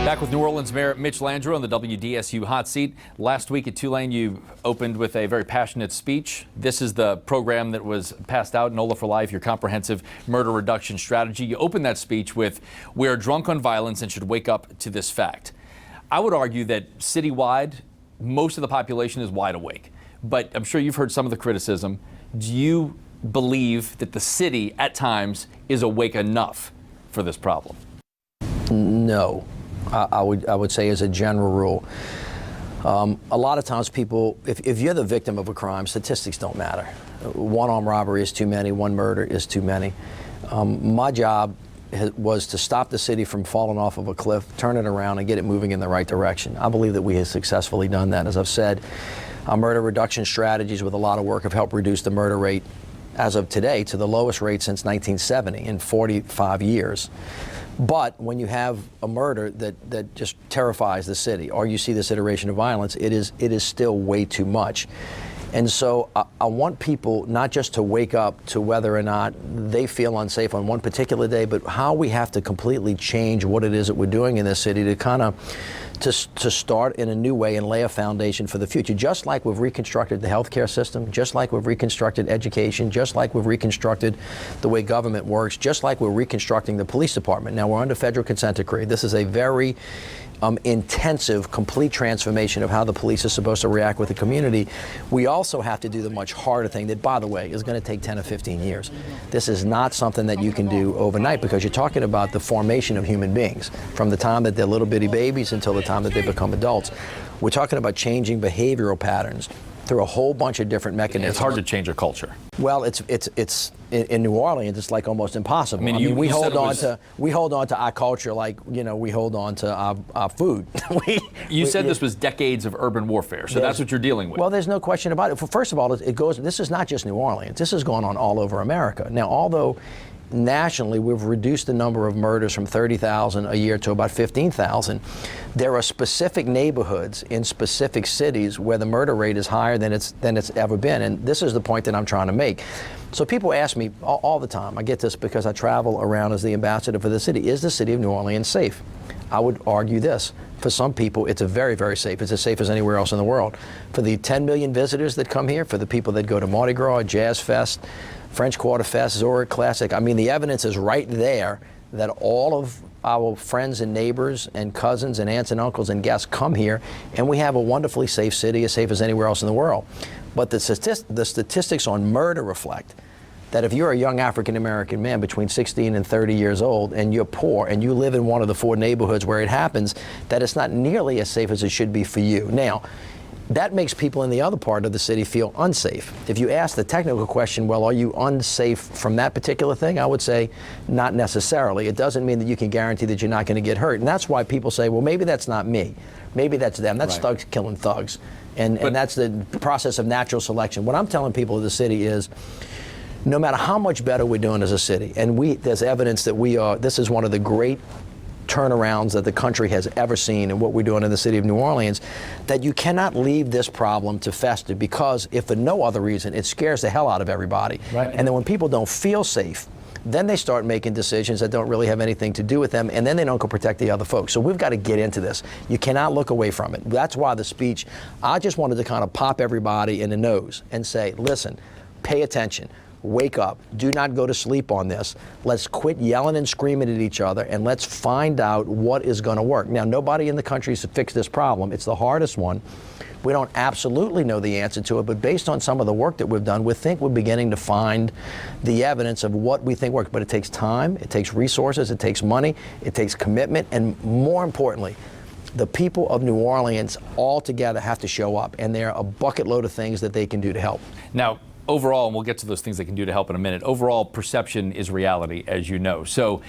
Back with New Orleans Mayor Mitch Landrieu on the WDSU hot seat. Last week at Tulane, you opened with a very passionate speech. This is the program that was passed out, NOLA for Life, your comprehensive murder reduction strategy. You opened that speech with, "We are drunk on violence and should wake up to this fact." I would argue that citywide, most of the population is wide awake. But I'm sure you've heard some of the criticism. Do you believe that the city at times is awake enough for this problem? No. I would say as a general rule. A lot of times people, if you're the victim of a crime, statistics don't matter. One armed robbery is too many, one murder is too many. My job was to stop the city from falling off of a cliff, turn it around and get it moving in the right direction. I believe that we have successfully done that. As I've said, our murder reduction strategies with a lot of work have helped reduce the murder rate as of today to the lowest rate since 1970 in 45 years. But when you have a murder that just terrifies the city, or you see this iteration of violence, it is still way too much. And so I want people not just to wake up to whether or not they feel unsafe on one particular day, but how we have to completely change what it is that we're doing in this city to kind of to start in a new way and lay a foundation for the future. Just like we've reconstructed the healthcare system, just like we've reconstructed education, just like we've reconstructed the way government works, just like we're reconstructing the police department. Now we're under federal consent decree. This is a very intensive, complete transformation of how the police is supposed to react with the community. We also have to do the much harder thing that, by the way, is going to take 10 or 15 years. This is not something that you can do overnight because you're talking about the formation of human beings from the time that they're little bitty babies until the time that they become adults. We're talking about changing behavioral patterns through a whole bunch of different mechanisms. It's hard to change a culture. Well, it's in New Orleans, it's like almost impossible. I mean, we hold on to our culture like, you know, we hold on to our food. You said this was decades of urban warfare, so that's what you're dealing with. Well, there's no question about it. First of all, this is not just New Orleans. This is going on all over America. Now, although nationally, we've reduced the number of murders from 30,000 a year to about 15,000. There are specific neighborhoods in specific cities where the murder rate is higher than it's ever been, and this is the point that I'm trying to make. So people ask me all the time, I get this because I travel around as the ambassador for the city, is the city of New Orleans safe? I would argue this. For some people, it's very, very safe. It's as safe as anywhere else in the world. For the 10 million visitors that come here, for the people that go to Mardi Gras, Jazz Fest, French Quarter Fest, Zurich Classic, I mean, the evidence is right there that all of our friends and neighbors and cousins and aunts and uncles and guests come here, and we have a wonderfully safe city, as safe as anywhere else in the world. But the statistics on murder reflect that if you're a young African-American man between 16 and 30 years old and you're poor and you live in one of the 4 neighborhoods where it happens, that it's not nearly as safe as it should be for you. Now, that makes people in the other part of the city feel unsafe. If you ask the technical question, well, are you unsafe from that particular thing? I would say not necessarily. It doesn't mean that you can guarantee that you're not going to get hurt. And that's why people say, well, maybe that's not me. Maybe that's them. That's right. Thugs killing thugs. And that's the process of natural selection. What I'm telling people in the city is, no matter how much better we're doing as a city, and there's evidence that this is one of the great turnarounds that the country has ever seen in what we're doing in the city of New Orleans, that you cannot leave this problem to fester, because if for no other reason, it scares the hell out of everybody. Right. And then when people don't feel safe, then they start making decisions that don't really have anything to do with them, and then they don't go protect the other folks. So we've got to get into this. You cannot look away from it. That's why the speech, I just wanted to kind of pop everybody in the nose and say, listen, pay attention. Wake up. Do not go to sleep on this. Let's quit yelling and screaming at each other, and let's find out what is going to work. Now, nobody in the country has fixed this problem. It's the hardest one. We don't absolutely know the answer to it, but based on some of the work that we've done, we think we're beginning to find the evidence of what we think works. But it takes time, it takes resources, it takes money, it takes commitment, and more importantly, the people of New Orleans all together have to show up, and there are a bucket load of things that they can do to help. Now, overall, and we'll get to those things they can do to help in a minute, overall perception is reality, as you know. So,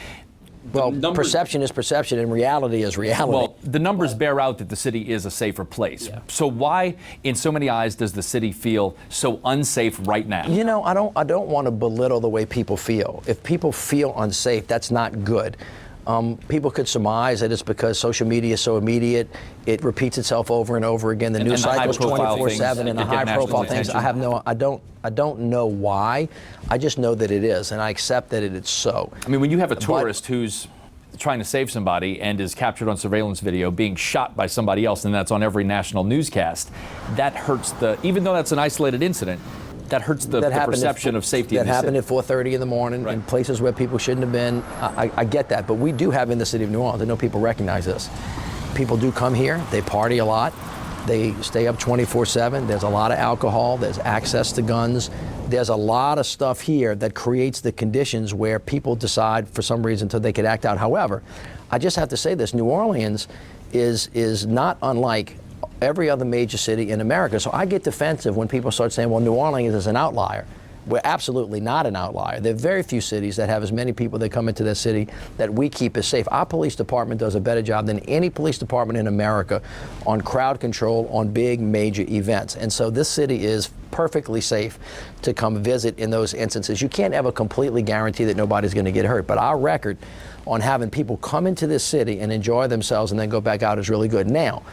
well, perception is perception and reality is reality. Well, the numbers bear out that the city is a safer place. Yeah. So why, in so many eyes, does the city feel so unsafe right now? You know, I don't want to belittle the way people feel. If people feel unsafe, that's not good. People could surmise that it's because social media is so immediate, it repeats itself over and over again. The news cycles 24/7 and the high-profile things. I don't know why. I just know that it is, and I accept that it is so. I mean, when you have a tourist who's trying to save somebody and is captured on surveillance video being shot by somebody else, and that's on every national newscast, that hurts even though that's an isolated incident, that hurts the perception of safety. That happened at 4:30 in the morning in places where people shouldn't have been. I get that, but we do have in the city of New Orleans, I know people recognize this. People do come here, they party a lot, they stay up 24/7, there's a lot of alcohol, there's access to guns, there's a lot of stuff here that creates the conditions where people decide for some reason until they could act out. However, I just have to say this, New Orleans is not unlike every other major city in America. So I get defensive when people start saying, well, New Orleans is an outlier. We're absolutely not an outlier. There are very few cities that have as many people that come into their city that we keep as safe. Our police department does a better job than any police department in America on crowd control on big major events. And so this city is perfectly safe to come visit in those instances. You can't ever completely guarantee that nobody's going to get hurt, but our record on having people come into this city and enjoy themselves and then go back out is really good. Now,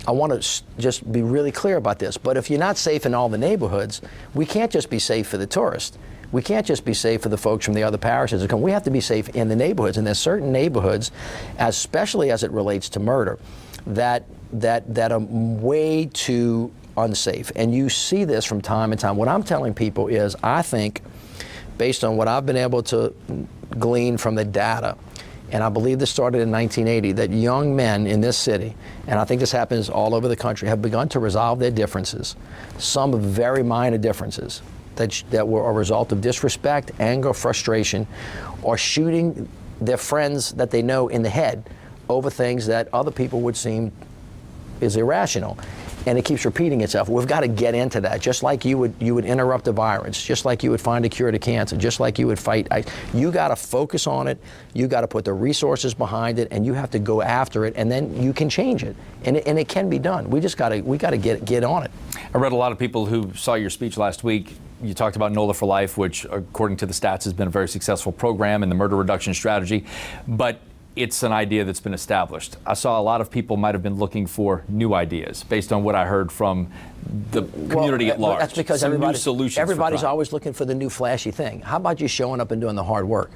I want to just be really clear about this, but if you're not safe in all the neighborhoods, we can't just be safe for the tourists. We can't just be safe for the folks from the other parishes that come. We have to be safe in the neighborhoods, and there's certain neighborhoods, especially as it relates to murder, that are way too unsafe. And you see this from time to time. What I'm telling people is, I think, based on what I've been able to glean from the data, and I believe this started in 1980, that young men in this city, and I think this happens all over the country, have begun to resolve their differences, some very minor differences that were a result of disrespect, anger, frustration, or shooting their friends that they know in the head over things that other people would seem is irrational. And it keeps repeating itself. We've got to get into that. Just like you would interrupt a virus, just like you would find a cure to cancer, just like you would fight. You got to focus on it. You got to put the resources behind it, and you have to go after it, and then you can change it. And it can be done. We got to get on it. I read a lot of people who saw your speech last week. You talked about NOLA for Life, which, according to the stats, has been a very successful program in the murder reduction strategy. But it's an idea that's been established. I saw a lot of people might have been looking for new ideas based on what I heard from the community at large. That's because everybody's always looking for the new flashy thing. How about you showing up and doing the hard work?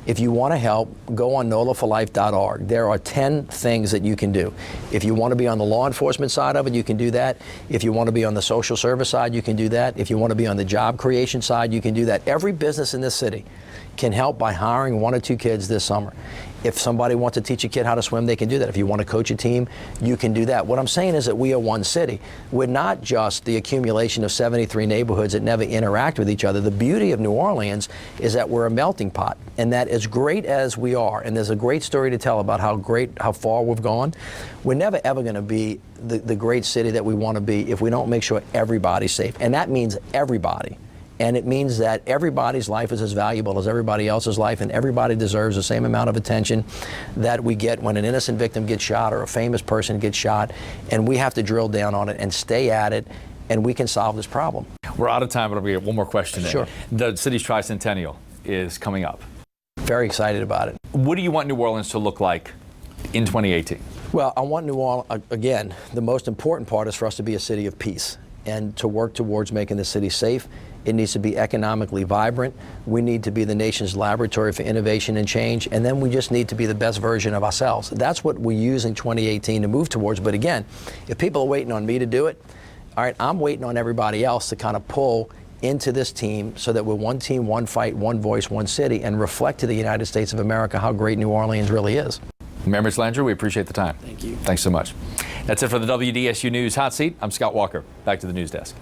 If you want to help, go on nolaforlife.org. There are 10 things that you can do. If you want to be on the law enforcement side of it, you can do that. If you want to be on the social service side, you can do that. If you want to be on the job creation side, you can do that. Every business in this city can help by hiring 1 or 2 kids this summer. If somebody wants to teach a kid how to swim, they can do that. If you want to coach a team, you can do that. What I'm saying is that we are one city. We're not just the accumulation of 73 neighborhoods that never interact with each other. The beauty of New Orleans is that we're a melting pot, and that as great as we are, and there's a great story to tell about how far we've gone, we're never ever going to be the great city that we want to be if we don't make sure everybody's safe. And that means everybody. And it means that everybody's life is as valuable as everybody else's life, and everybody deserves the same amount of attention that we get when an innocent victim gets shot or a famous person gets shot. And we have to drill down on it and stay at it, and we can solve this problem. We're out of time, but I'm going to get one more question in. Sure. The city's tricentennial is coming up. Very excited about it. What do you want New Orleans to look like in 2018? Well, I want New Orleans, again, the most important part is for us to be a city of peace and to work towards making the city safe. It needs to be economically vibrant. We need to be the nation's laboratory for innovation and change. And then we just need to be the best version of ourselves. That's what we use in 2018 to move towards. But again, if people are waiting on me to do it, all right, I'm waiting on everybody else to kind of pull into this team so that we're one team, one fight, one voice, one city, and reflect to the United States of America how great New Orleans really is. Mayor Mitch Landrieu, we appreciate the time. Thank you. Thanks so much. That's it for the WDSU News Hot Seat. I'm Scott Walker. Back to the news desk.